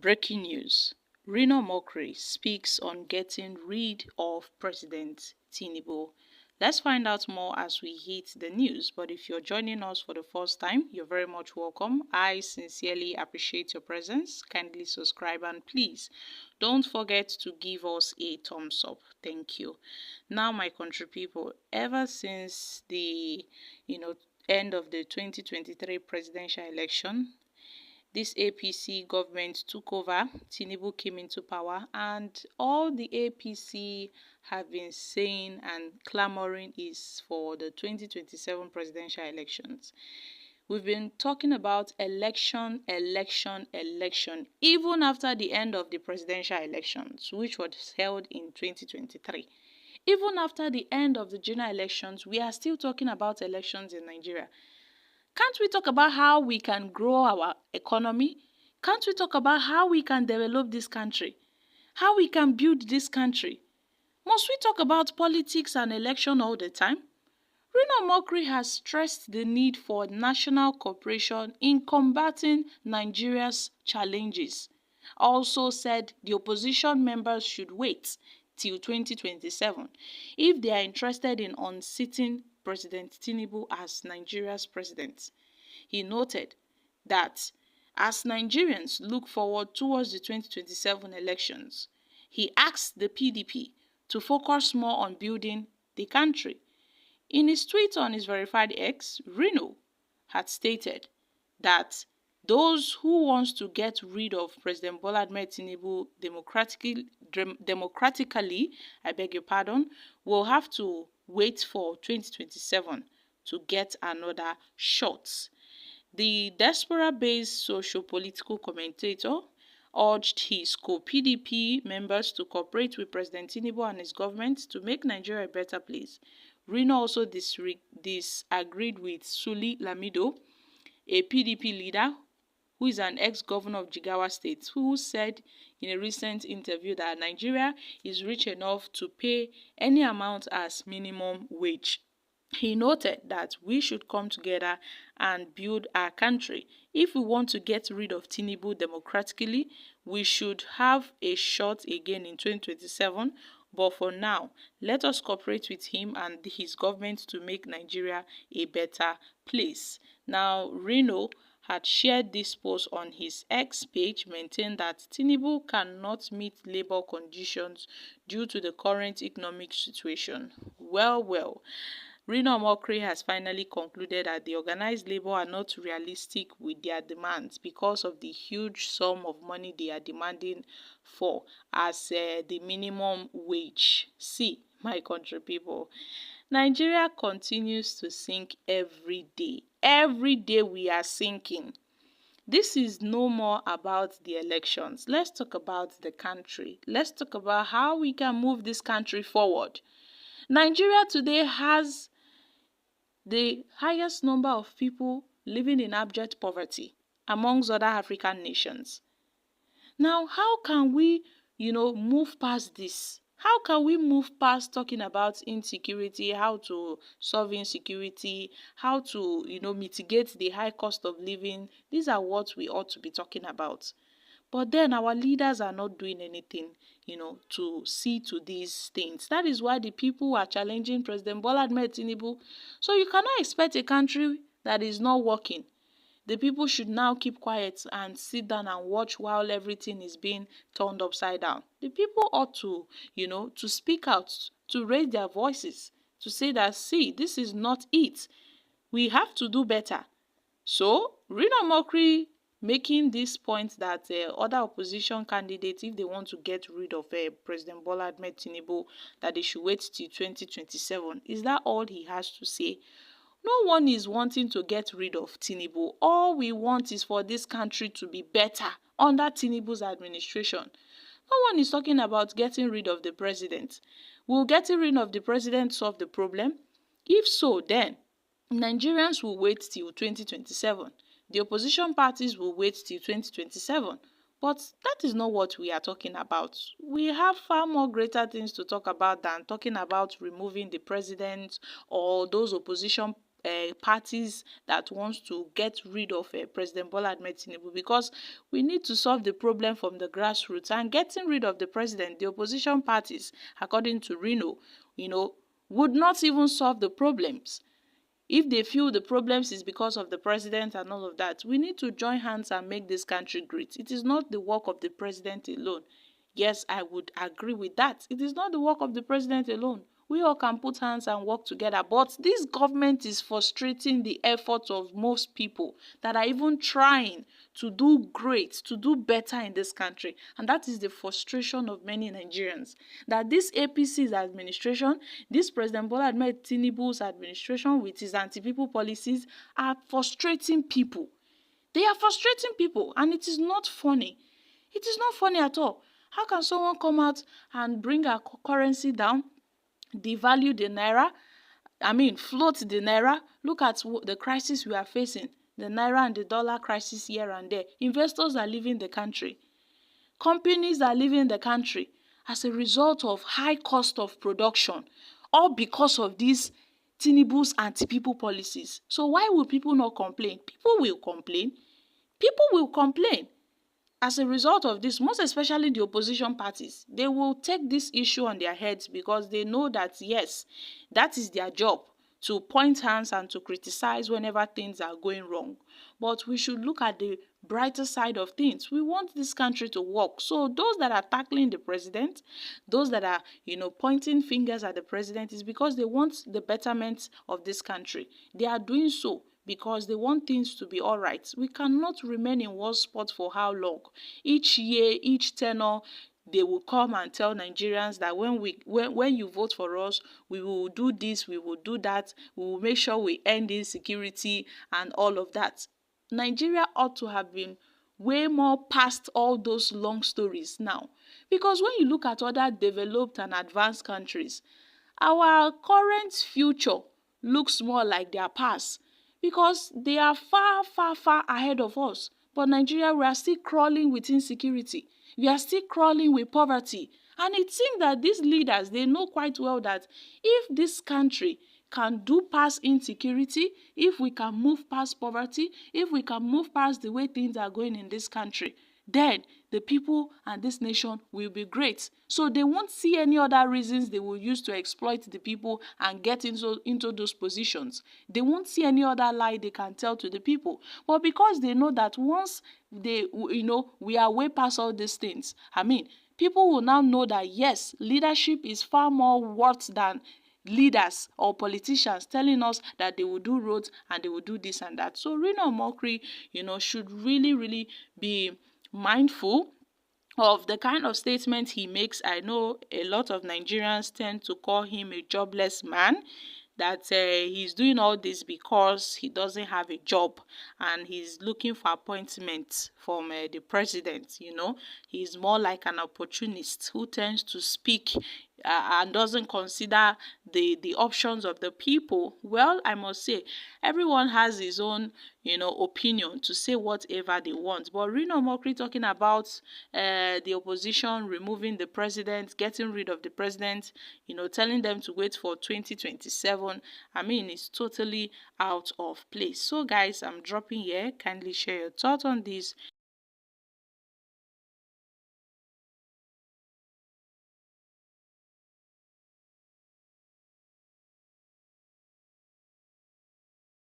Breaking news. Reno Omokri speaks on getting rid of President Tinubu. Let's find out more as we hit the news. But if you're joining us for the first time, you're very much welcome. I sincerely appreciate your presence. Kindly subscribe and please don't forget to give us a thumbs up. Thank you. Now, my country people, ever since the end of the 2023 presidential election, this APC government took over, Tinubu came into power, and all the APC have been saying and clamoring is for the 2027 presidential elections. We've been talking about election, even after the end of the presidential elections, which was held in 2023. Even after the end of the general elections, we are still talking about elections in Nigeria. Can't we talk about how we can grow our economy? Can't we talk about how we can develop this country? How we can build this country? Must we talk about politics and election all the time? Reno Omokri has stressed the need for national cooperation in combating Nigeria's challenges. Also said the opposition members should wait till 2027 if they are interested in unseating President Tinubu as Nigeria's president. He noted that as Nigerians look forward towards the 2027 elections, he asked the PDP to focus more on building the country. In his tweet on his verified X, Reno had stated that those who want to get rid of President Bola Ahmed Tinubu democratically, will have to wait for 2027 to get another shot. The diaspora-based socio-political commentator urged his co-PDP members to cooperate with President Tinubu and his government to make Nigeria a better place. Reno also disagreed with Suli Lamido, a PDP leader who is an ex-governor of Jigawa State, who said in a recent interview that Nigeria is rich enough to pay any amount as minimum wage. He noted that we should come together and build our country. If we want to get rid of Tinubu democratically, we should have a shot again in 2027. But for now, let us cooperate with him and his government to make Nigeria a better place. Now, Reno had shared this post on his X page, maintained that Tinubu cannot meet labor conditions due to the current economic situation. Well. Reno Omokri has finally concluded that the organized labor are not realistic with their demands because of the huge sum of money they are demanding for as the minimum wage. See, my country people, Nigeria continues to sink every day. Every day we are sinking. This is no more about the elections. Let's talk about the country. Let's talk about how we can move this country forward. Nigeria today has the highest number of people living in abject poverty amongst other African nations. Now, how can we, move past this? How can we move past talking about insecurity, how to solve insecurity, how to, mitigate the high cost of living? These are what we ought to be talking about. But then our leaders are not doing anything, to see to these things. That is why the people are challenging President Bola Ahmed Tinubu. So you cannot expect a country that is not working. The people should now keep quiet and sit down and watch while everything is being turned upside down. The people ought to, to speak out, to raise their voices, to say that, see, this is not it. We have to do better. So, Reno Omokri making this point that other opposition candidates, if they want to get rid of President Bola Ahmed Tinubu, that they should wait till 2027. Is that all he has to say? No one is wanting to get rid of Tinubu. All we want is for this country to be better under Tinubu's administration. No one is talking about getting rid of the president. Will getting rid of the president solve the problem? If so, then Nigerians will wait till 2027. The opposition parties will wait till 2027. But that is not what we are talking about. We have far more greater things to talk about than talking about removing the president or those opposition parties that wants to get rid of President Bola Ahmed Tinubu, because we need to solve the problem from the grassroots. And getting rid of the president, the opposition parties, according to Reno, would not even solve the problems. If they feel the problems is because of the president and all of that, we need to join hands and make this country great. It is not the work of the president alone. Yes, I would agree with that. It is not the work of the president alone. We all can put hands and work together. But this government is frustrating the efforts of most people that are even trying to do great, to do better in this country. And that is the frustration of many Nigerians. That this APC's administration, this President Bola Ahmed Tinubu's administration with his anti-people policies are frustrating people. They are frustrating people, and it is not funny. It is not funny at all. How can someone come out and bring our currency down, devalue the naira, float the naira? Look at the crisis we are facing, the naira and the dollar crisis here and there. Investors are leaving the country. Companies are leaving the country as a result of high cost of production, all because of these Tinubu's anti-people policies. So why will people not complain? People will complain. People will complain. As a result of this, most especially the opposition parties, they will take this issue on their heads because they know that, yes, that is their job, to point hands and to criticize whenever things are going wrong. But we should look at the brighter side of things. We want this country to work. So those that are tackling the president, those that are, pointing fingers at the president, is because they want the betterment of this country. They are doing so because they want things to be all right. We cannot remain in one spot for how long? Each year, each tenure, they will come and tell Nigerians that when you vote for us, we will do this, we will do that, we will make sure we end insecurity and all of that. Nigeria ought to have been way more past all those long stories now. Because when you look at other developed and advanced countries, our current future looks more like their past, because they are far, far, far ahead of us. But Nigeria, we are still crawling with insecurity. We are still crawling with poverty. And it seems that these leaders, they know quite well that if this country can do past insecurity, if we can move past poverty, if we can move past the way things are going in this country, then the people and this nation will be great. So they won't see any other reasons they will use to exploit the people and get into those positions. They won't see any other lie they can tell to the people. But because they know that once we are way past all these things, people will now know that yes, leadership is far more worth than leaders or politicians telling us that they will do roads and they will do this and that. So Reno Omokri, should really, really be mindful of the kind of statement he makes. I know a lot of Nigerians tend to call him a jobless man, that he's doing all this because he doesn't have a job and he's looking for appointments from the president. He's more like an opportunist who tends to speak and doesn't consider the options of the people. Well, I must say, everyone has his own opinion to say whatever they want. But Reno Mokri talking about the opposition removing the president, getting rid of the president, telling them to wait for 2027. It's totally out of place. So guys, I'm dropping here. Kindly share your thoughts on this.